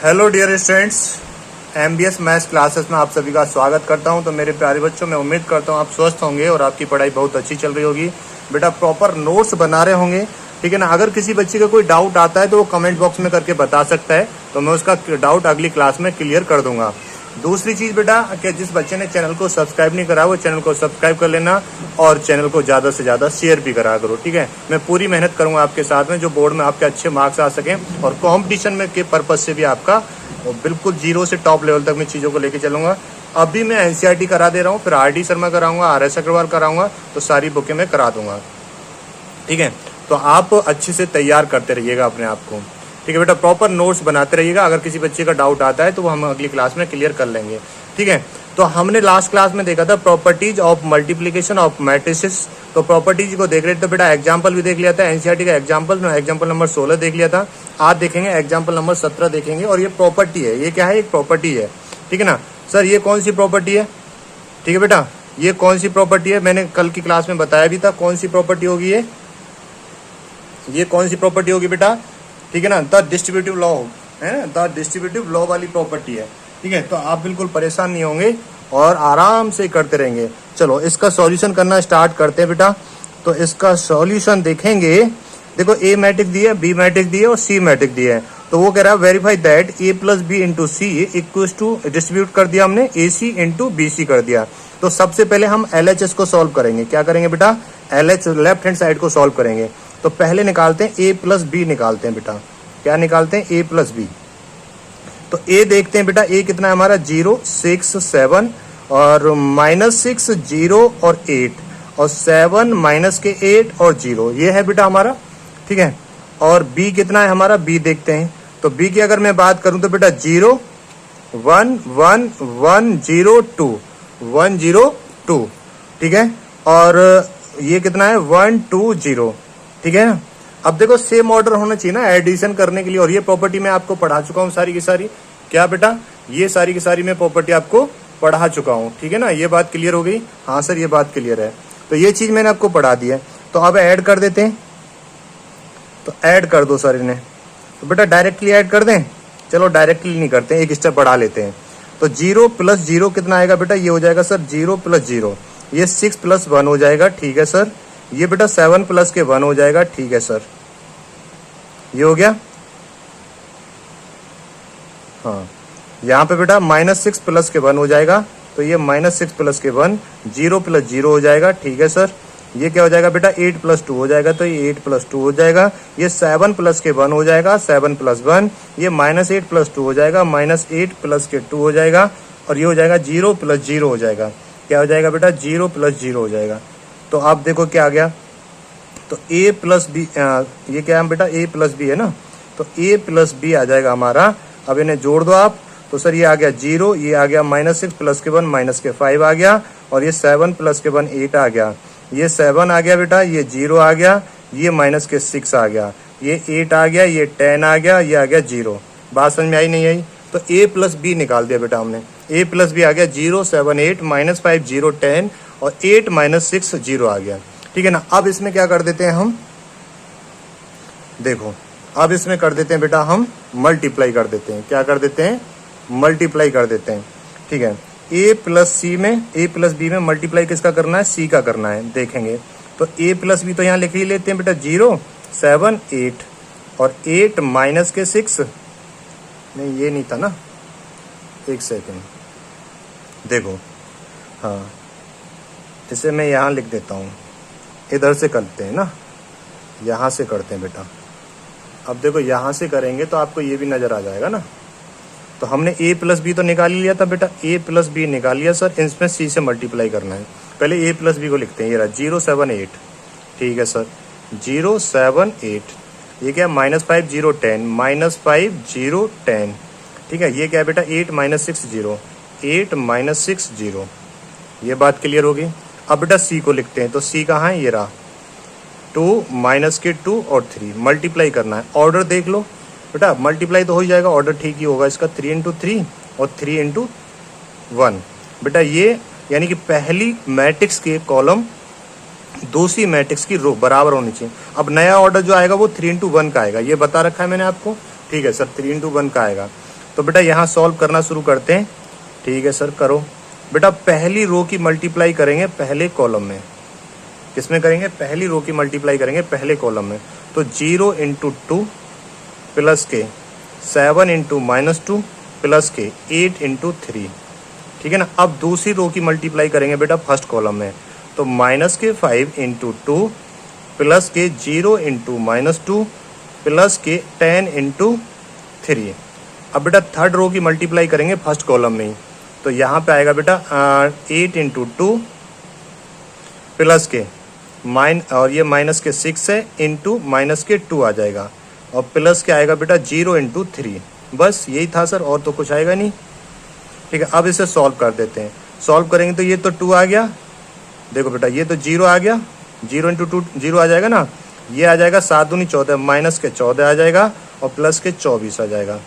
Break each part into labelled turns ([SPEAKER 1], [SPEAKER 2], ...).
[SPEAKER 1] Hello dear students, MBS maths classes में आप सभी का स्वागत करता हूं। तो मेरे प्यारे बच्चों, मैं उम्मीद करता हूं आप स्वस्थ होंगे और आपकी पढ़ाई बहुत अच्छी चल रही होगी। बेटा प्रॉपर नोट्स बना रहे होंगे, ठीक है ना। अगर किसी बच्चे का कोई डाउट आता है तो वो कमेंट बॉक्स में करके बता सकता है, तो मैं उसका डाउट अगली क्लास में क्लियर कर दूंगा। दूसरी चीज बेटा, कि जिस बच्चे ने चैनल को सब्सक्राइब नहीं करा वो चैनल को सब्सक्राइब कर लेना और चैनल को ज्यादा से ज्यादा शेयर भी करा करो, ठीक है। मैं पूरी मेहनत करूंगा आपके साथ में, जो बोर्ड में आपके अच्छे मार्क्स आ सकें और कंपटीशन में के पर्पज से भी आपका बिल्कुल जीरो से टॉप लेवल तक मैं चीजों को लेके चलूंगा। अभी मैं एनसीईआरटी करा दे रहा हूँ, फिर आरडी शर्मा कराऊंगा, आरएस अग्रवाल कराऊंगा, तो सारी बुकें मैं करा दूंगा, ठीक है। तो आप अच्छे से तैयार करते रहिएगा अपने आप को, ठीक है बेटा। प्रॉपर नोट्स बनाते रहिएगा। अगर किसी बच्चे का डाउट आता है तो वो हम अगली क्लास में क्लियर कर लेंगे, ठीक है। तो हमने लास्ट क्लास में देखा था properties of multiplication of matrices. तो प्रॉपर्टीज को देख रहे थे बेटा, एग्जांपल भी देख लिया था, एनसीईआरटी का एग्जांपल नंबर 16 देख लिया था। आज देखेंगे एग्जांपल नंबर 17 देखेंगे। और ये प्रॉपर्टी है, ये क्या है, एक प्रॉपर्टी है, ठीक है ना। सर ये कौन सी प्रॉपर्टी है, ठीक है बेटा, ये कौन सी प्रॉपर्टी है, मैंने कल की क्लास में बताया भी था कौन सी प्रॉपर्टी होगी ये कौन सी प्रॉपर्टी होगी बेटा, ठीक है ना। द डिस्ट्रीब्यूटिव लॉ है ना, द डिस्ट्रीब्यूटिव लॉ वाली प्रॉपर्टी है, ठीक है। तो आप बिल्कुल परेशान नहीं होंगे और आराम से करते रहेंगे। चलो इसका सॉल्यूशन करना स्टार्ट करते हैं बेटा। तो इसका सॉल्यूशन देखेंगे। देखो ए मैट्रिक्स दी है, बी मैट्रिक्स दी है और सी मैट्रिक्स दी है। तो वो कह रहा है verify that A plus B into C equal to, distribute कर दिया हमने, ए सी इंटू बी सी कर दिया। तो सबसे पहले हम LHS को सॉल्व करेंगे। क्या करेंगे बेटा, LH लेफ्ट हैंड साइड को सॉल्व करेंगे। तो पहले निकालते हैं ए प्लस बी, निकालते हैं बेटा। क्या निकालते हैं, ए प्लस बी। तो ए देखते हैं बेटा, ए कितना है हमारा, 0 6 7 और -6 0 और 8 और 7 माइनस के 8 और 0, ये है बेटा हमारा, ठीक है। और बी कितना है हमारा, बी देखते हैं। तो बी की अगर मैं बात करूं तो बेटा 0 1 1 1 0 2 1 0 2, ठीक है। और ये कितना है 1 2 0, ठीक है। अब देखो सेम ऑर्डर होना चाहिए ना एडिशन करने के लिए। और ये प्रॉपर्टी मैं आपको पढ़ा चुका हूँ सारी की सारी। क्या बेटा, ये सारी की सारी मैं प्रॉपर्टी आपको पढ़ा चुका हूँ, ठीक है ना। ये बात क्लियर हो गई, हाँ सर ये बात क्लियर है। तो ये चीज मैंने आपको पढ़ा दी है। तो अब ऐड कर देते हैं, तो ऐड कर दो सर इन्हें। तो बेटा डायरेक्टली ऐड कर दें, चलो डायरेक्टली नहीं करते, एक स्टेप बढ़ा लेते हैं। तो 0 प्लस 0 कितना आएगा बेटा, ये हो जाएगा सर 0 प्लस 0, ये 6 प्लस 1 हो जाएगा, ठीक है सर। ये बेटा 7 प्लस के 1 हो जाएगा, ठीक है सर। ये हो गया, हाँ। यहाँ पे बेटा -6 प्लस के 1 हो जाएगा, तो ये -6 प्लस के 1, 0 प्लस 0 हो जाएगा, ठीक है सर। ये क्या हो जाएगा बेटा, 8 प्लस 2 हो जाएगा, तो ये 8 प्लस 2 हो जाएगा। ये 7 प्लस के 1 हो जाएगा, 7 प्लस 1, ये -8 प्लस 2 हो जाएगा, -8 प्लस के 2 हो जाएगा। और ये हो जाएगा 0 प्लस 0 हो जाएगा। क्या हो जाएगा बेटा, 0 प्लस 0 हो जाएगा। तो आप देखो क्या आ गया, तो a प्लस बी, ये क्या है बेटा, a प्लस बी है ना, तो a प्लस बी आ जाएगा हमारा। अब इन्हें जोड़ दो आप, तो सर ये आ गया 0, ये आ गया -6 प्लस के 1 माइनस के 5 आ गया, और ये 7 प्लस के 1 8 आ गया, ये 7 आ गया बेटा, ये 0 आ गया, ये माइनस के 6 आ गया, ये 8 आ गया, ये 10 आ गया, ये आ गया 0। बात समझ में आई नहीं आई? तो a प्लस बी निकाल दिया बेटा हमने। a प्लस बी आ गया 0 7 8 -5 0 10 और 8 -6 0 आ गया, ठीक है ना। अब इसमें क्या कर देते हैं हम, देखो अब इसमें कर देते हैं बेटा हम मल्टीप्लाई कर देते हैं। क्या कर देते हैं, मल्टीप्लाई कर देते हैं, ठीक है। a प्लस सी में, a प्लस बी में मल्टीप्लाई किसका करना है, c का करना है, देखेंगे। तो a प्लस बी तो यहाँ लिख ही लेते हैं बेटा, 0 7 8 और 8 माइनस के 6, नहीं ये नहीं था ना, एक सेकेंड देखो, हाँ इसे मैं यहाँ लिख देता हूँ, इधर से करते हैं ना, यहाँ से करते हैं बेटा। अब देखो यहाँ से करेंगे तो आपको ये भी नजर आ जाएगा ना। तो हमने a प्लस बी तो निकाल ही लिया था बेटा, a प्लस बी निकाल लिया सर, इसमें c से मल्टीप्लाई करना है। पहले a प्लस बी को लिखते हैं, ये रहा 0 7 8, ठीक है सर, 0 7 8, ये क्या -5 0 10 -5 0 10, ठीक है। ये क्या है बेटा 8 -6 0, 8 -6 0, ये बात क्लियर होगी। अब बेटा c को लिखते हैं, तो c कहाँ है, ये रहा 2 माइनस के 2 और 3, मल्टीप्लाई करना है। ऑर्डर देख लो बेटा, मल्टीप्लाई तो हो ही जाएगा, ऑर्डर ठीक ही होगा इसका, 3 इंटू 3 और 3 इंटू 1 बेटा। ये यानी कि पहली मैट्रिक्स के कॉलम दूसरी मैट्रिक्स की रो बराबर होनी चाहिए। अब नया ऑर्डर जो आएगा वो 3 इंटू 1 का आएगा, ये बता रखा है मैंने आपको, ठीक है सर, 3 इंटू 1 का आएगा। तो बेटा यहाँ सॉल्व करना शुरू करते हैं। ठीक है सर, करो। बेटा पहली रो की मल्टीप्लाई करेंगे पहले कॉलम में। किसमें करेंगे? पहली रो की मल्टीप्लाई करेंगे पहले कॉलम में। तो 0 × 2 प्लस के 7 × -2 प्लस के 8 × 3। ठीक है ना। अब दूसरी रो की मल्टीप्लाई करेंगे बेटा फर्स्ट कॉलम में। तो -5 × 2 प्लस के 0 × -2 प्लस के 10 × 3। अब बेटा थर्ड रो की मल्टीप्लाई करेंगे फर्स्ट कॉलम में ही। तो यहाँ पे आएगा बेटा 8 × 2 प्लस के और ये माइनस के 6 है इंटू माइनस के 2 आ जाएगा, और प्लस के आएगा बेटा 0 × 3। बस यही था सर, और तो कुछ आएगा नहीं। ठीक है, अब इसे सॉल्व कर देते हैं। सॉल्व करेंगे तो ये तो 2 आ गया, देखो बेटा ये तो 0 आ गया, 0 × 2 0 आ जाएगा ना। ये आ जाएगा 7 दूनी 14, माइनस के 14 आ जाएगा और प्लस के 24 आ जाएगा।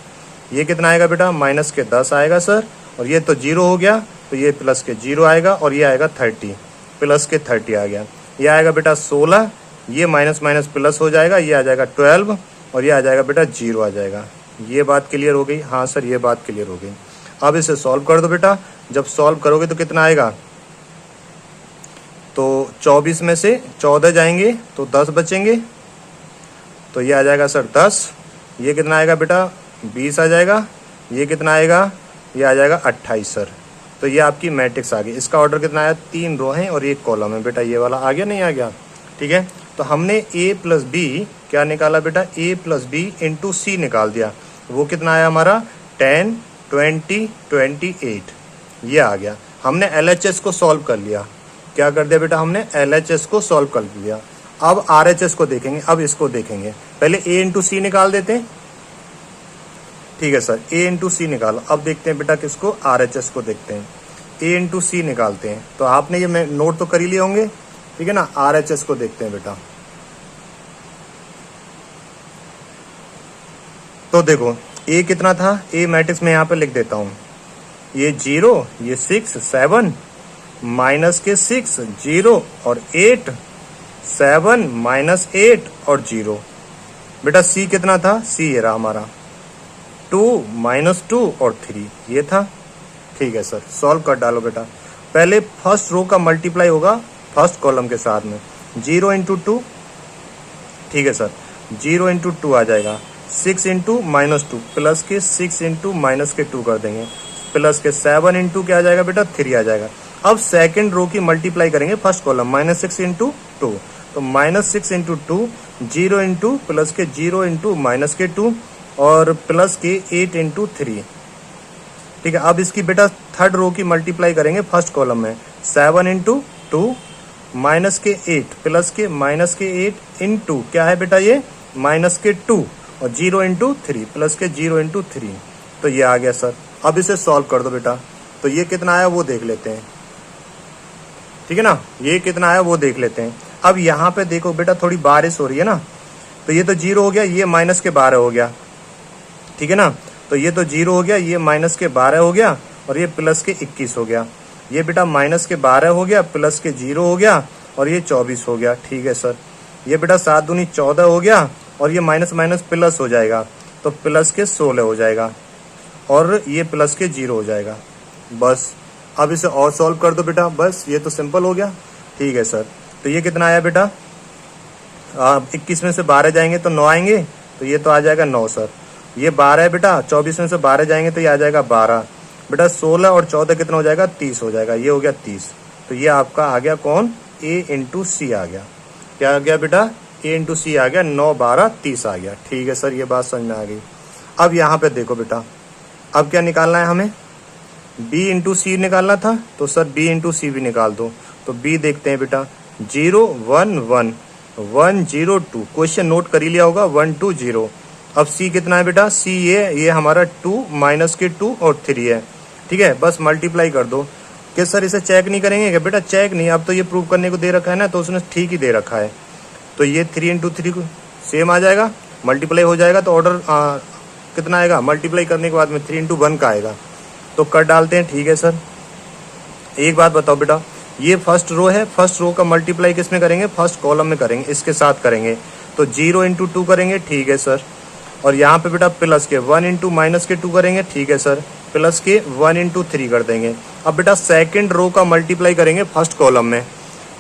[SPEAKER 1] ये कितना आएगा बेटा? माइनस के 10 आएगा सर, और ये तो 0 हो गया, तो ये प्लस के 0 आएगा, और ये आएगा 30, प्लस के 30 आ गया। ये आएगा बेटा 16, ये माइनस माइनस प्लस हो जाएगा, ये आ जाएगा 12, और ये आ जाएगा बेटा 0 आ जाएगा। ये बात क्लियर हो गई? हाँ सर, ये बात क्लियर हो गई। अब इसे सॉल्व कर दो बेटा। जब सॉल्व करोगे तो कितना आएगा? तो 24 में से 14 जाएंगे तो 10 बचेंगे, तो ये आ जाएगा सर 10। ये कितना आएगा बेटा? 20 आ जाएगा। ये कितना आएगा? ये आ जाएगा 28 सर। तो ये आपकी मैट्रिक्स आ गई। इसका ऑर्डर कितना आया? 3 रो हैं और 1 कॉलम है बेटा। ये वाला आ गया, नहीं आ गया? ठीक है, तो हमने a + b क्या निकाला बेटा? a + b × c निकाल दिया। वो कितना आया हमारा? 10, 20, 28, ये आ गया। हमने LHS को सॉल्व कर लिया। क्या कर दिया बेटा? हमने LHS को सॉल्व कर लिया। अब RHS को देखेंगे। अब इसको देखेंगे, पहले a × c निकाल देते हैं। ठीक है सर, a × c निकालो। अब देखते हैं बेटा किसको? RHS को देखते हैं। a × c निकालते हैं। तो आपने ये नोट तो कर ही लिए होंगे, ठीक है ना। RHS को देखते हैं बेटा। तो देखो a कितना था? a मैट्रिक्स में यहाँ पे लिख देता हूँ। ये 0, ये 6, 7, माइनस के 6, 0 और 8, 7 - 8 और 0। बेटा c कितना था? c ये रहा हमारा 2, -2 और 3, ये था। ठीक है सर, सॉल्व कर डालो बेटा। पहले फर्स्ट रो का मल्टीप्लाई होगा फर्स्ट कॉलम के साथ में। 0 × 2, ठीक है सर, 0 × 2 आ जाएगा। 6 × -2 प्लस के 6 × -2 कर देंगे, प्लस के 7 × क्या आ जाएगा बेटा? 3 आ जाएगा। अब सेकंड रो की मल्टीप्लाई करेंगे फर्स्ट कॉलम, -6 × 2, तो -6 × 2, 0 × प्लस के 0 × -2 और प्लस के 8 × 3। ठीक है, अब इसकी बेटा थर्ड रो की मल्टीप्लाई करेंगे फर्स्ट कॉलम में। 7 × 2 माइनस के 8 प्लस के -8 इंटू क्या है बेटा? ये -2 और 0 × 3 प्लस के 0 × 3। तो ये आ गया सर। अब इसे सॉल्व कर दो बेटा। तो ये कितना आया वो देख लेते हैं, ठीक है ना। ये कितना आया वो देख लेते हैं। अब यहाँ पे देखो बेटा, थोड़ी बारिश हो रही है ना, तो ये तो 0 हो गया, ये माइनस के 12 हो गया, ठीक है ना। तो ये तो 0 हो गया, ये माइनस के 12 हो गया, और ये प्लस के 21 हो गया। ये बेटा माइनस के 12 हो गया, प्लस के 0 हो गया, और ये 24 हो गया। ठीक है सर। ये बेटा 7 दूनी 14 हो गया, और ये माइनस माइनस प्लस हो जाएगा, तो प्लस के 16 हो जाएगा, और ये प्लस के 0 हो जाएगा। बस अब इसे और सॉल्व कर दो बेटा। बस ये तो सिंपल हो गया। ठीक है सर। तो ये कितना आया बेटा? 21 में से 12 जाएंगे तो 9 आएंगे, तो ये तो आ जाएगा 9 सर। ये 12 है बेटा, 24 में से 12 जाएंगे तो ये आ जाएगा 12 बेटा। 16 और 14 कितना हो जाएगा? 30 हो जाएगा। ये हो गया 30। तो ये आपका आ गया कौन? a × c आ गया। क्या आ गया बेटा? a × c आ गया। 9, 12, 30 आ गया। ठीक है सर, ये बात समझ में आ गई। अब यहाँ पे देखो बेटा, अब क्या निकालना है हमें? b × c निकालना था, तो सर b × c भी निकाल दो। तो b देखते हैं बेटा। 0, 1, 1, 1, 0, 2। क्वेश्चन नोट कर ही लिया होगा, 1, 2, 0। अब c कितना है बेटा? c ये हमारा 2 माइनस के 2 और 3 है। ठीक है, बस मल्टीप्लाई कर दो। क्या सर इसे चेक नहीं करेंगे क्या? बेटा चेक नहीं, अब तो ये प्रूव करने को दे रखा है ना, तो उसने ठीक ही दे रखा है। तो ये 3 × 3 को सेम आ जाएगा, मल्टीप्लाई हो जाएगा, तो ऑर्डर कितना आएगा? मल्टीप्लाई करने के बाद में 3 × 1 का आएगा। तो कर डालते हैं। ठीक है सर। एक बात बताओ बेटा, ये फर्स्ट रो है, फर्स्ट रो का मल्टीप्लाई किस में करेंगे? फर्स्ट कॉलम में करेंगे, इसके साथ करेंगे। तो 0 × 2 करेंगे। ठीक है सर। और यहाँ पे बेटा प्लस के 1 इंटू माइनस के 2 करेंगे, ठीक है सर, प्लस के 1 इंटू 3 कर देंगे। अब बेटा सेकंड रो का मल्टीप्लाई करेंगे फर्स्ट कॉलम में,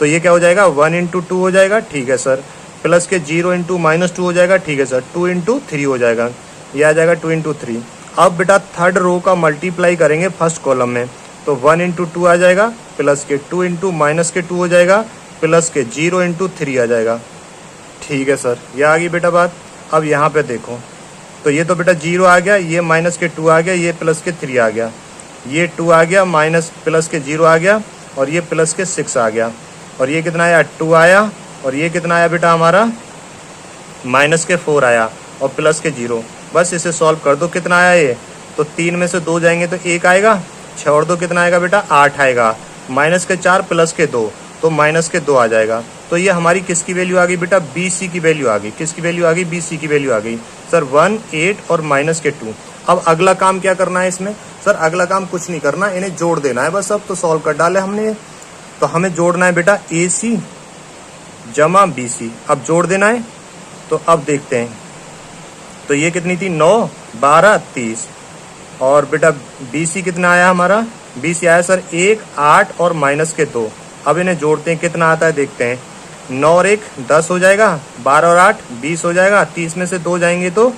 [SPEAKER 1] तो ये क्या हो जाएगा 1 इंटू 2 हो जाएगा, ठीक है सर, प्लस के 0 इंटू माइनस 2 हो जाएगा, ठीक है सर, 2 इंटू 3 हो जाएगा, ये आ जाएगा 2 इंटू 3। अब बेटा थर्ड रो का मल्टीप्लाई करेंगे फर्स्ट कॉलम में, तो 1 इंटू 2 आ जाएगा, प्लस के 2 इंटू माइनस के 2 हो जाएगा, प्लस के 0 इंटू 3 आ जाएगा, ठीक है सर, ये आ गई बेटा बात। अब यहाँ पे देखो, तो ये तो बेटा 0 आ गया, ये माइनस के 2 आ गया, ये प्लस के 3 आ गया, ये 2 आ गया, माइनस प्लस के 0 आ गया, और ये प्लस के 6 आ गया, और ये कितना आया 2 आया, और ये कितना आया बेटा हमारा माइनस के 4 आया, और प्लस के 0। बस इसे सॉल्व कर दो, कितना आया ये, तो 3 में से 2 जाएंगे तो 1 आएगा, 6 और 2 कितना आएगा बेटा 8 आएगा, माइनस के 4 प्लस के 2 तो माइनस के 2 आ जाएगा। तो ये हमारी किसकी वैल्यू आ गई बेटा, BC की वैल्यू आ गई। किसकी वैल्यू आ गई, BC की वैल्यू आ गई सर, 1 8 और माइनस के 2। अब अगला काम क्या करना है इसमें सर, अगला काम कुछ नहीं करना, इन्हें जोड़ देना है बस। अब तो सॉल्व कर डाले हमने ये, तो हमें जोड़ना है बेटा AC जमा BC, अब जोड़ देना है। तो अब देखते हैं, तो ये कितनी थी 9 12 30, और बेटा BC कितना आया हमारा, BC आया सर 1 8 और माइनस के 2। अब इन्हें जोड़ते हैं, कितना आता है देखते हैं, 9 और 1 10 हो जाएगा, 12 और 8 20 हो जाएगा, 30 में से 2 जाएंगे तो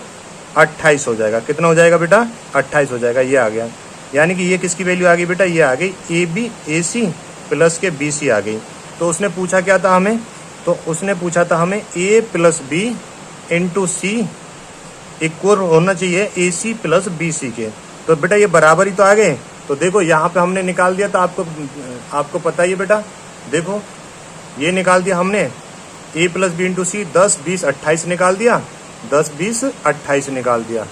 [SPEAKER 1] 28 हो जाएगा। कितना हो जाएगा बेटा 28 हो जाएगा, ये आ गया। यानी कि ये किसकी वैल्यू आ गई बेटा, ये आ गई AC प्लस के BC आ गई। तो उसने पूछा क्या था हमें, तो उसने पूछा था हमें A plus B into C equal होना चाहिए AC प्लस BC के। तो बेटा ये बराबर ही तो आ गए। तो देखो यहाँ पे हमने निकाल दिया, तो आपको पता ही है बेटा, देखो ये निकाल दिया हमने A plus B into C, 10 20 28 निकाल दिया, 10 20 28 निकाल दिया,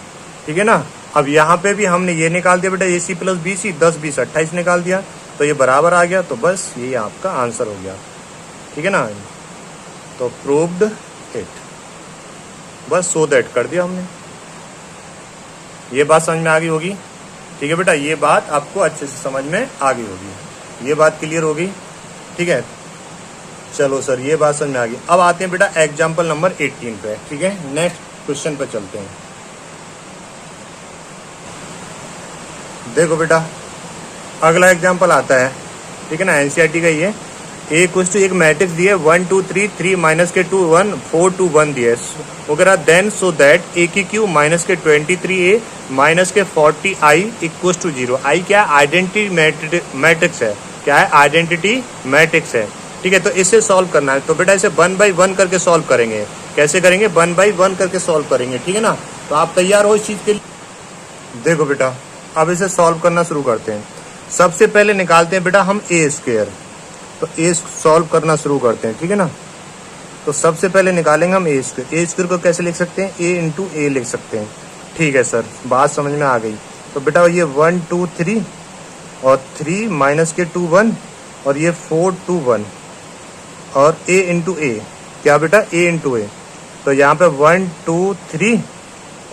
[SPEAKER 1] ठीक है ना। अब यहाँ पे भी हमने ये निकाल दिया बेटा AC प्लस BC, 10 20 28 निकाल दिया, तो ये बराबर आ गया। तो बस ये आपका आंसर हो गया, ठीक है ना। तो प्रूव्ड इट, बस सो दैट कर दिया हमने। ये बात समझ में आ गई होगी, ठीक है बेटा, ये बात आपको अच्छे से समझ में आ गई होगी, ये बात क्लियर होगी, ठीक है। चलो सर ये बात समझ में आ गई। अब आते हैं बेटा एग्जाम्पल नंबर 18 पे, ठीक है, नेक्स्ट क्वेश्चन पे चलते हैं। देखो बेटा अगला एग्जाम्पल आता है, ठीक है ना, NCERT का ये A कुछ तो एक मैट्रिक्स दिए 1 2 3 3 माइनस के 2 1 4 2 1 दिए वगैरह, देन सो दैट A की क्यू माइनस के 23A माइनस के 40I इक्वल टू 0। आई क्या है, आइडेंटिटी मैट्रिक्स है, क्या है, आइडेंटिटी मैट्रिक्स है, ठीक है। तो इसे सॉल्व करना है, तो बेटा इसे 1 बाई 1 करके सॉल्व करेंगे। कैसे करेंगे, 1 बाई 1 करके सॉल्व करेंगे, ठीक है ना। तो आप तैयार हो इस चीज के लिए। देखो बेटा अब इसे सॉल्व करना शुरू करते हैं। सबसे पहले निकालते हैं बेटा हम A स्क्वायर, तो A सॉल्व करना शुरू करते हैं, ठीक है ना। तो सबसे पहले निकालेंगे हम A स्क्वायर को कैसे लिख सकते हैं, A इंटू A लिख सकते हैं, ठीक है सर, बात समझ में आ गई। तो बेटा ये 1 2 3 और 3 माइनस के 2 1 और ये 4 2 1 और A इंटू A, क्या बेटा A इंटू A। तो यहाँ पे 1 2 3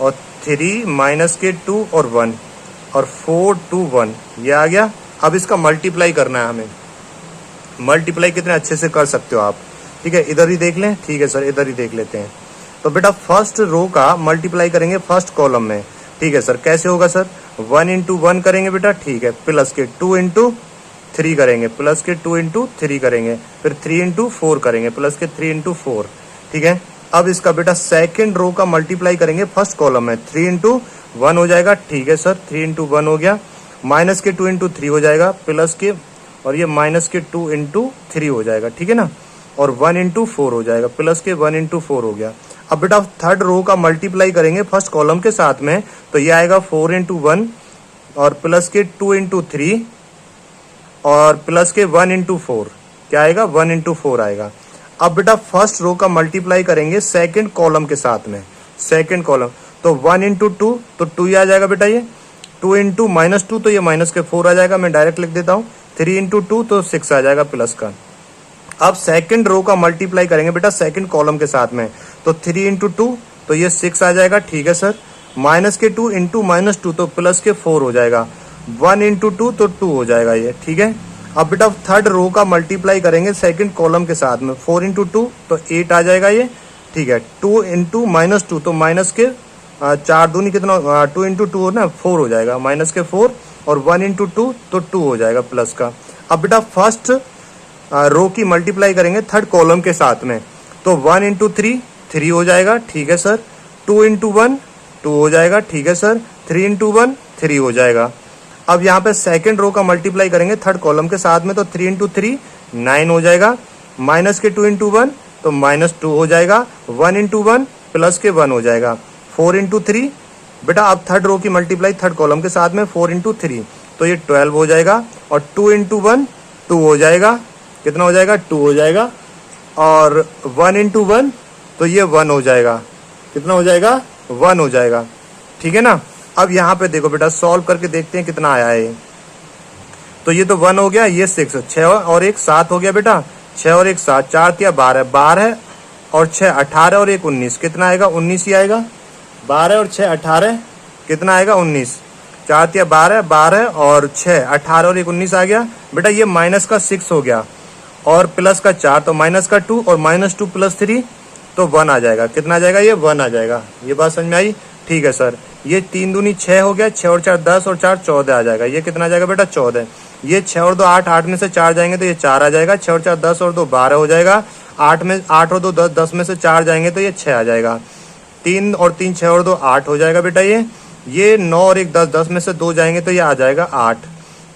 [SPEAKER 1] और 3 माइनस के 2 और 1 और 4 2 1, ये आ गया। अब इसका मल्टीप्लाई करना है हमें, मल्टीप्लाई कितने अच्छे से कर सकते हो आप, ठीक है, इधर ही देख लें, ठीक है सर, इधर ही देख लेते हैं। तो बेटा फर्स्ट रो का मल्टीप्लाई करेंगे फर्स्ट कॉलम में, ठीक है सर। कैसे होगा सर, 1 इंटू 1 करेंगे बेटा, ठीक है, प्लस के 2 इंटू 3 करेंगे, प्लस के 2 इंटू 3 करेंगे, फिर 3 इंटू 4 करेंगे, प्लस के 3 इंटू 4, ठीक है। अब इसका बेटा सेकेंड रो का मल्टीप्लाई करेंगे फर्स्ट कॉलम में, 3 इंटू 1 हो जाएगा, ठीक है सर, 3 इंटू 1 हो गया, माइनस के 2 इंटू 3 हो जाएगा, प्लस के और ये माइनस के 2 इंटू 3 हो जाएगा, ठीक है ना, और 1 इंटू 4 हो जाएगा, प्लस के 1 इंटू 4 हो गया। अब बेटा थर्ड रो का मल्टीप्लाई करेंगे फर्स्ट कॉलम के साथ में, तो ये आएगा 4 इंटू 1 और प्लस के 2 इंटू 3 और प्लस के 1 इंटू 4, क्या आएगा 1 इंटू 4 आएगा। अब बेटा फर्स्ट रो का मल्टीप्लाई करेंगे सेकेंड कॉलम के साथ में, सेकेंड कॉलम, तो 1 इंटू 2 तो 2 ही आ जाएगा बेटा, ये 2 इंटू माइनस 2 तो ये माइनस के 4 आ जाएगा, मैं डायरेक्ट लिख देता हूँ, 3 इंटू 2 तो 6 आ जाएगा प्लस का। अब सेकंड रो का मल्टीप्लाई करेंगे बेटा सेकंड कॉलम के साथ में, तो 3 इंटू 2 तो ये 6 आ जाएगा, ठीक है सर, माइनस के 2 इंटू माइनस 2 तो प्लस के 4 हो जाएगा, 1 इंटू 2 तो 2 हो जाएगा ये, ठीक है। अब बेटा थर्ड रो का मल्टीप्लाई करेंगे सेकंड कॉलम के साथ में, 4 इंटू 2 तो 8 आ जाएगा ये, ठीक है, 2 इंटू माइनस 2 तो माइनस के चार दूनी कितना, 2 इंटू 2 ना 4 हो जाएगा, माइनस के 4, और 1 इंटू 2 तो 2 हो जाएगा प्लस का। अब बेटा फर्स्ट रो की मल्टीप्लाई करेंगे थर्ड कॉलम के साथ में, तो 1 इंटू 3 3 हो जाएगा, ठीक है सर। 2 इंटू 1 2 हो जाएगा, ठीक है सर। 3 इंटू 1 3 हो जाएगा। अब यहाँ पे सेकंड रो का मल्टीप्लाई करेंगे थर्ड कॉलम के साथ में, तो 3 इंटू 3 9 हो जाएगा, माइनस के 2 इंटू 1 तो माइनस 2 हो जाएगा, 1 इंटू 1 प्लस के 1 हो जाएगा, 4 इंटू 3। बेटा अब थर्ड रो की मल्टीप्लाई थर्ड कॉलम के साथ में 4 इंटू 3 तो ये 12 हो जाएगा, और 2 इंटू 1 2 हो जाएगा, कितना हो जाएगा 2 हो जाएगा, और 1 इंटू 1 तो ये 1 हो जाएगा, कितना हो जाएगा 1 हो जाएगा, ठीक है ना। अब यहाँ पे देखो बेटा सॉल्व करके देखते हैं कितना आया है। तो ये तो 1 हो गया, ये 6, 6 और 1 7 हो गया बेटा, 6 और 1 7, 4 तिया 12, 12 और 6 18 और 1 19, कितना आएगा 19 ही आएगा। 12 और 6 18 कितना आएगा 19, 4 तिया 12, 12 और 6 18 और 1 19 आ गया बेटा। ये माइनस का 6 हो गया, और प्लस का 4 तो माइनस का 2, और माइनस 2 प्लस 3 तो 1 आ जाएगा, कितना आ जाएगा ये 1 आ जाएगा। ये बात समझ में आई, ठीक है सर। ये 3 दूनी 6 हो गया, 6 और 4 10 और 4 14 आ जाएगा, ये कितना आ जाएगा बेटा 14। ये 6 और 2 8, 8 में से 4 जाएंगे तो ये 4 आ जाएगा, 6 और 4 10 और 2 12 हो जाएगा, 8 और 2 10, 10 में से 4 जाएंगे तो ये 6 आ जाएगा, 3 और 3 6 और 2 8 हो जाएगा बेटा। ये 9 और 1 10, 10 में से 2 जाएंगे तो ये आ जाएगा 8,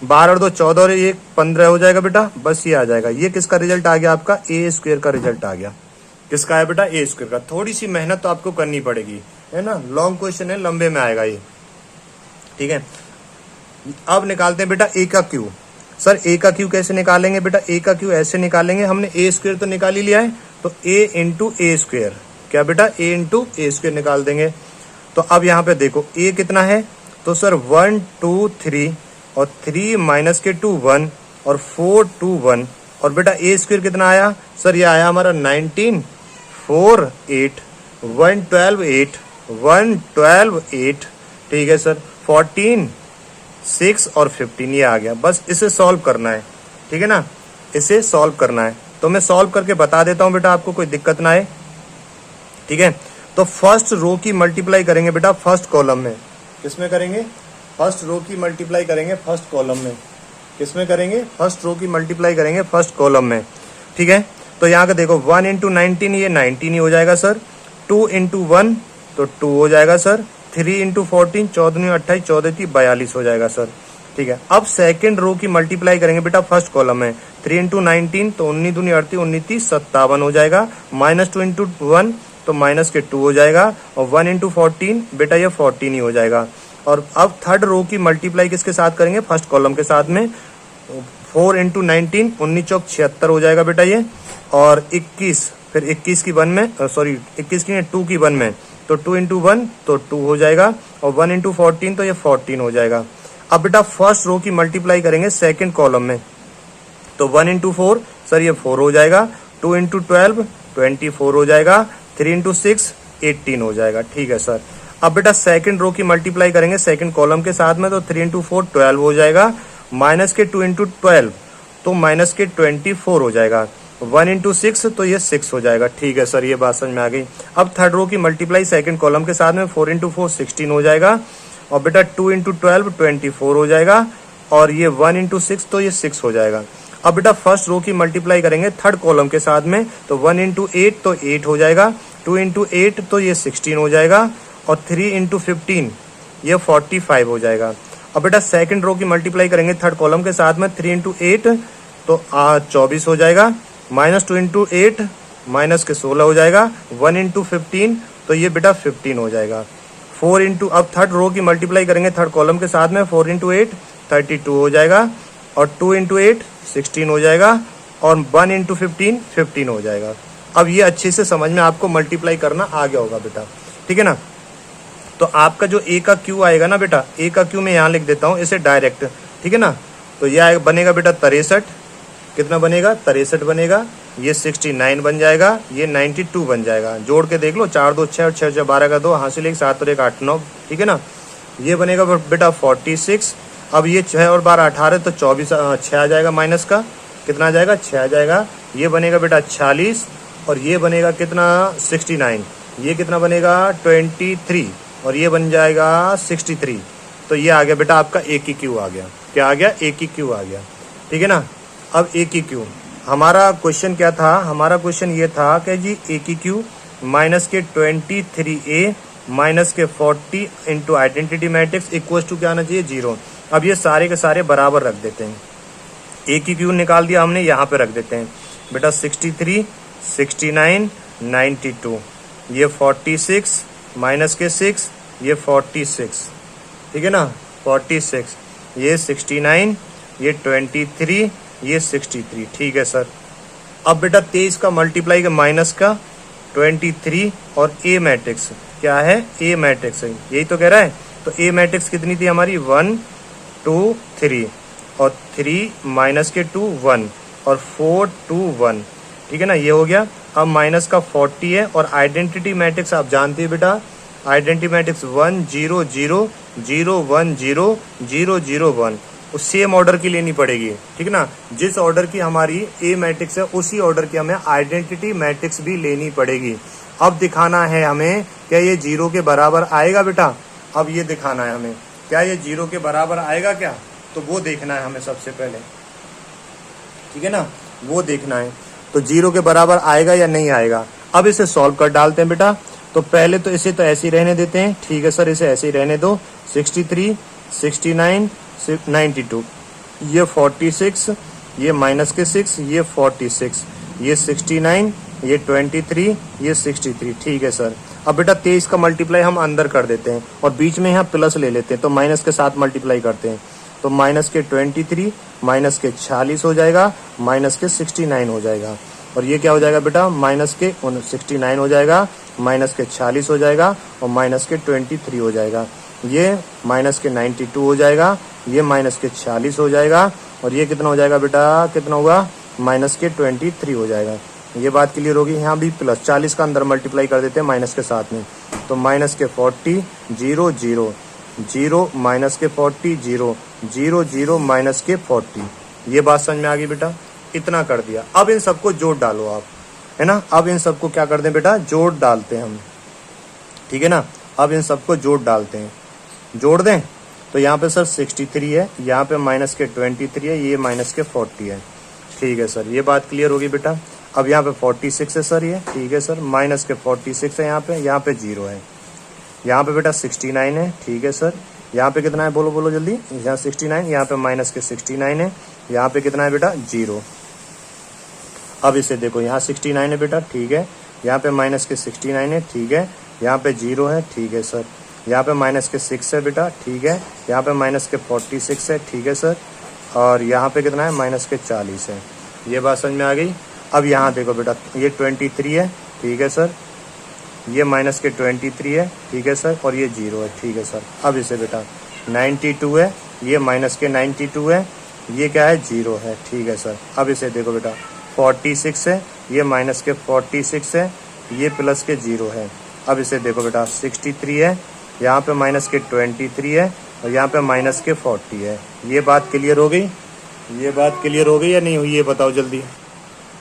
[SPEAKER 1] 12 और 2 14 और 1 15 हो जाएगा बेटा, बस ये आ जाएगा। ये किसका रिजल्ट आ गया आपका ए स्क्वायर का रिजल्ट आ गया। किसका है बेटा ए स्क्वायर का। थोड़ी सी मेहनत तो आपको करनी पड़ेगी, है ना, लॉन्ग क्वेश्चन है, लंबे में आएगा ये, ठीक है। अब निकालते हैं बेटा ए का क्यू। सर ए का क्यू कैसे निकालेंगे बेटा, ए का क्यू ऐसे निकालेंगे, हमने ए स्क्वायर तो निकाल ही लिया है, तो ए इंटू ए स्क्वायर, क्या बेटा ए इंटू ए स्क्वायर निकाल देंगे। तो अब यहाँ पे देखो ए कितना है, तो सर 1 2 3 और 3 माइनस के 2 1 और 4 2 1, और बेटा ए स्क्वायर कितना आया सर, ये आया हमारा 19 4 8 1 12 8 1 12 8, ठीक है सर। 14 6 और 15 ये आ गया, बस इसे सॉल्व करना है, ठीक है ना, इसे सॉल्व करना है। तो मैं सॉल्व करके बता देता हूं बेटा, आपको कोई दिक्कत ना आए, ठीक है। तो फर्स्ट रो की मल्टीप्लाई करेंगे बेटा फर्स्ट कॉलम में, किसमें करेंगे, फर्स्ट रो की मल्टीप्लाई करेंगे फर्स्ट कॉलम में, किसमें करेंगे, फर्स्ट रो की मल्टीप्लाई करेंगे फर्स्ट कॉलम में, ठीक है। तो यहाँ का देखो 1 इंटू 19 ये 19 ही हो जाएगा सर, 2 इंटू 1 तो 2 हो जाएगा सर, 3 इंटू 14 14 28 14 42 हो जाएगा सर, ठीक है। अब सेकंड रो की मल्टीप्लाई करेंगे बेटा फर्स्ट कॉलम में, 3 इंटू 19 तो 19 दूनी 38 19 57 हो जाएगा, माइनस 2 इंटू 1 तो माइनस के 2 हो जाएगा, और 1 इंटू 14 बेटा ये 14 ही हो जाएगा। और अब थर्ड रो की मल्टीप्लाई किसके साथ करेंगे, फर्स्ट कॉलम के साथ में, 4 इंटू 19 19 चौक 76 हो जाएगा बेटा ये, और 21 फिर 21 की 1 में, सॉरी 21 की 2 की 1 में, तो 2 इंटू 1 तो 2 हो जाएगा, और 1 इंटू 14 तो ये 14 हो जाएगा। अब बेटा फर्स्ट रो की मल्टीप्लाई करेंगे सेकंड कॉलम में, तो 1 इंटू 4 सर ये 4 हो जाएगा, 2 इंटू 12 24 हो जाएगा, 3 इंटू 6 18 हो जाएगा, ठीक है सर। अब बेटा सेकंड रो की मल्टीप्लाई करेंगे सेकंड कॉलम के साथ में, तो 3 इंटू 4 12 हो जाएगा, माइनस के 2 इंटू 12 तो माइनस के 24 हो जाएगा, 1 इंटू 6 तो ये 6 हो जाएगा, ठीक है सर, ये बात समझ में आ गई। अब थर्ड रो की मल्टीप्लाई सेकंड कॉलम के साथ में, 4 इंटू 4 16 हो जाएगा, और बेटा 2 इंटू 12 24 हो जाएगा, और ये 1 इंटू 6 तो ये 6 हो जाएगा। अब बेटा फर्स्ट रो की मल्टीप्लाई करेंगे थर्ड कॉलम के साथ में, तो 1 इंटू 8 तो 8 हो जाएगा, 2 इंटू 8 तो ये 16 हो जाएगा, और 3 इंटू 15 ये 45 हो जाएगा। अब बेटा सेकंड रो की मल्टीप्लाई करेंगे थर्ड कॉलम के साथ में, 3 इंटू 8 तो 24 हो जाएगा, माइनस 2 इंटू 8 माइनस के 16 हो जाएगा, 1 इंटू 15 तो ये बेटा 15 हो जाएगा। 4 इंटू, अब थर्ड रो की मल्टीप्लाई करेंगे थर्ड कॉलम के साथ में, 4 इंटू 8 32 हो जाएगा, और 2 इंटू 8 16 हो जाएगा, और 1 इंटू 15 15 हो जाएगा। अब ये अच्छे से समझ में आपको मल्टीप्लाई करना आ गया होगा बेटा, ठीक है ना। तो आपका जो ए का क्यू आएगा ना बेटा, ए का क्यू मैं यहाँ लिख देता हूँ इसे डायरेक्ट, ठीक है ना। तो ये बनेगा बेटा 63, कितना बनेगा 63 बनेगा, ये 69 बन जाएगा, ये 92 बन जाएगा। जोड़ के देख लो, 4 2 6 और 6 6 12 का 2 हासिल 1 7 और 1 8 9, ठीक है ना। ये बनेगा बेटा 46, अब ये 6 और 12 18 तो 24 6 आ जाएगा, माइनस का कितना आ जाएगा 6 आ जाएगा। ये बनेगा बेटा 46, और ये बनेगा कितना 69, ये कितना बनेगा 23, और ये बन जाएगा 63। तो ये आ गया बेटा आपका ए की क्यू आ गया। क्या आ गया? ए की क्यू आ गया। ठीक है ना। अब ए की क्यू हमारा क्वेश्चन क्या था? हमारा क्वेश्चन ये था कि जी ए की क्यू माइनस के 23A माइनस के 40 into identity matrix equal to क्या आना चाहिए? 0। अब ये सारे के सारे बराबर रख देते हैं। ए की क्यू निकाल दिया हमने, यहाँ पे रख देते हैं बेटा 63, 69, 92, ये 46 माइनस के 6, ये 46। ठीक है ना, 46, ये 69, ये 23, ये 63। ठीक है सर। अब बेटा 23 का मल्टीप्लाई का माइनस का 23 और ए मैट्रिक्स क्या है? ए मैट्रिक्स है, यही तो कह रहा है। तो ए मैट्रिक्स कितनी थी हमारी? 1 2 3 और 3 माइनस के 2 1 और 4 2 1। ठीक है ना, ये हो गया। अब माइनस का 40 है और आइडेंटिटी मैट्रिक्स आप जानते हैं बेटा, आइडेंटिटी मैट्रिक्स 1 0 0 0 1 0 0 0 1 उस सेम ऑर्डर की लेनी पड़ेगी। ठीक है ना, जिस ऑर्डर की हमारी ए मैट्रिक्स है उसी ऑर्डर की हमें आइडेंटिटी मैट्रिक्स भी लेनी पड़ेगी। अब दिखाना है हमें क्या ये 0 के बराबर आएगा बेटा? अब ये दिखाना है हमें क्या ये 0 के बराबर आएगा क्या? तो वो देखना है हमें सबसे पहले। ठीक है ना, वो देखना है तो 0 के बराबर आएगा या नहीं आएगा। अब इसे सॉल्व कर डालते हैं बेटा। तो पहले तो इसे तो ऐसे ही रहने देते हैं। ठीक है सर, इसे ऐसे ही रहने दो। 63 69 92, ये 46, ये माइनस के 6, ये 46, ये 69, ये 23, ये 63। ठीक है सर। अब बेटा 23 का मल्टीप्लाई हम अंदर कर देते हैं और बीच में यहाँ प्लस ले लेते हैं, तो माइनस के साथ मल्टीप्लाई करते हैं। तो माइनस के 23 माइनस के 46 हो जाएगा, माइनस के 69 हो जाएगा। और ये क्या हो जाएगा बेटा? माइनस के 69 हो जाएगा, माइनस के 46 हो जाएगा और माइनस के 23 हो जाएगा। ये माइनस के 92 हो जाएगा, ये माइनस के 46 हो जाएगा और ये कितना हो जाएगा बेटा? कितना होगा? माइनस के 23 हो जाएगा। ये बात क्लियर होगी। यहाँ भी प्लस 40 का अंदर मल्टीप्लाई कर देते हैं माइनस के साथ में। तो माइनस के 40 0 0 0 माइनस के 40 0 0 0 माइनस के 40। ये बात समझ में आ गई बेटा? इतना कर दिया। अब इन सबको जोड़ डालो आप, है ना। अब इन सबको क्या कर दें बेटा? जोड़ डालते हैं हम। ठीक है ना, अब इन सबको जोड़ डालते हैं। जोड़ दें तो यहाँ पे सर 63 है, यहाँ पे माइनस के 23 है, ये माइनस के 40 है। ठीक है सर, ये बात क्लियर होगी बेटा। अब यहाँ पे 46 है सर, ये ठीक है सर, माइनस के 46 है, यहाँ पे 0 है, यहाँ पे बेटा 69 है। ठीक है सर, यहाँ पे कितना है? बोलो बोलो जल्दी। यहाँ 69, यहाँ पे माइनस के 69 है, यहाँ पे कितना है बेटा? 0। अब इसे देखो, यहाँ 69 है बेटा, ठीक है, यहाँ पे माइनस के 69 है, ठीक है, यहाँ पे 0 है, ठीक है सर, यहाँ पे माइनस के 6 है बेटा, ठीक है, यहाँ पे माइनस के 46 है, ठीक है सर, और यहाँ पे कितना है? माइनस के 40 है। ये बात समझ में आ गई। अब यहाँ देखो बेटा, ये 23 है, ठीक है सर, ये माइनस के 23 है, ठीक है सर, और ये 0 है, ठीक है सर। अब इसे बेटा 92 है, ये माइनस के 92 है, ये क्या है? 0 है, ठीक है सर। अब इसे देखो बेटा 46 है, ये माइनस के 46 है, ये प्लस के 0 है। अब इसे देखो बेटा 63 है, यहाँ पे माइनस के 23 है और यहाँ पे माइनस के 40 है। ये बात क्लियर हो गई? ये बात क्लियर हो गई या नहीं हुई? ये बताओ जल्दी।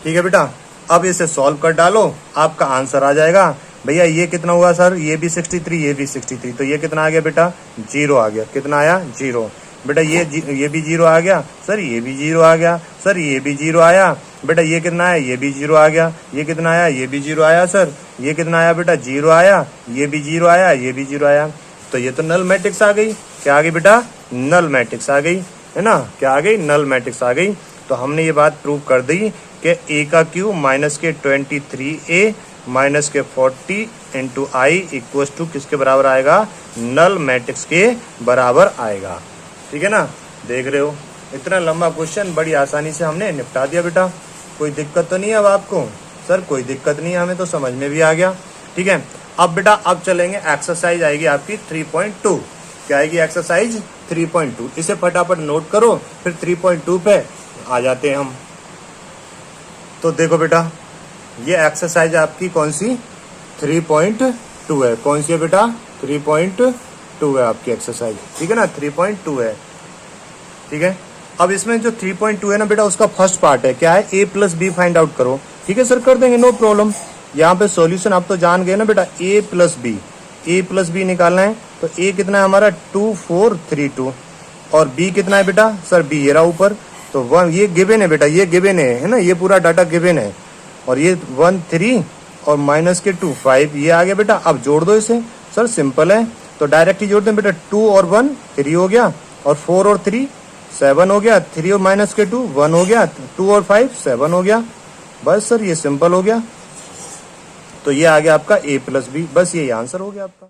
[SPEAKER 1] ठीक है बेटा, अब इसे सॉल्व कर डालो, आपका आंसर आ जाएगा। भैया ये कितना हुआ सर? ये भी 63, ये भी 63, तो ये कितना आ गया बेटा? 0 आ गया। कितना आया? 0। बेटा ये भी 0 आ गया सर, ये भी 0 आ गया सर, ये भी 0 आया बेटा, ये कितना आया? ये भी 0 आ गया। ये कितना आया? ये भी 0 आया सर। ये कितना आया बेटा? 0 आया। ये भी 0 आया, ये भी 0 आया। तो ये तो नल मैट्रिक्स आ गई। क्या आ गई बेटा? नल मैट्रिक्स आ गई, है ना। क्या आ गई? नल मैट्रिक्स आ गई। तो हमने ये बात प्रूव कर दी कि ए का क्यू माइनस के 23A माइनस के 40 इंटू आई इक्वल टू किसके बराबर आएगा? नल मैट्रिक्स के बराबर आएगा। ठीक है ना, देख रहे हो इतना लंबा क्वेश्चन बड़ी आसानी से हमने निपटा दिया बेटा। कोई दिक्कत तो नहीं है अब आपको? सर कोई दिक्कत नहीं है, हमें तो समझ में भी आ गया। ठीक है, अब बेटा अब चलेंगे, एक्सरसाइज आएगी आपकी 3.2। क्या आएगी? एक्सरसाइज 3.2। इसे फटाफट नोट करो, फिर 3.2 पे आ जाते हैं हम। तो देखो बेटा, ये एक्सरसाइज आपकी कौन सी? 3.2 है। कौन सी है बेटा? 3.2 है आपकी एक्सरसाइज। ठीक है ना, 3.2 है। ठीक है, अब इसमें जो 3.2 है ना बेटा, उसका फर्स्ट पार्ट है, क्या है? a plus B find out करो। ठीक है सर, कर देंगे, नो प्रॉब्लम। यहाँ पे सॉल्यूशन आप तो जान गए ना बेटा, a plus B. A plus B निकालना है तो ए कितना है हमारा 2432 और बी कितना है बेटा सर बी ये रहा ऊपर तो 1 ये गिवन है बेटा ये गिवन है ना ये पूरा डाटा गिवन है और ये 1 3 और माइनस के 2 5 ये आ गया बेटा। अब जोड़ दो इसे सर सिंपल है तो डायरेक्ट ही जोड़ दें बेटा 2 और 1 3 हो गया और 4 और 3 7 हो गया 3 और माइनस के 2 1 हो गया 2 और 5 7 हो गया बस सर ये सिंपल हो गया। तो ये आ गया आपका a प्लस बी बस यही आंसर हो गया आपका।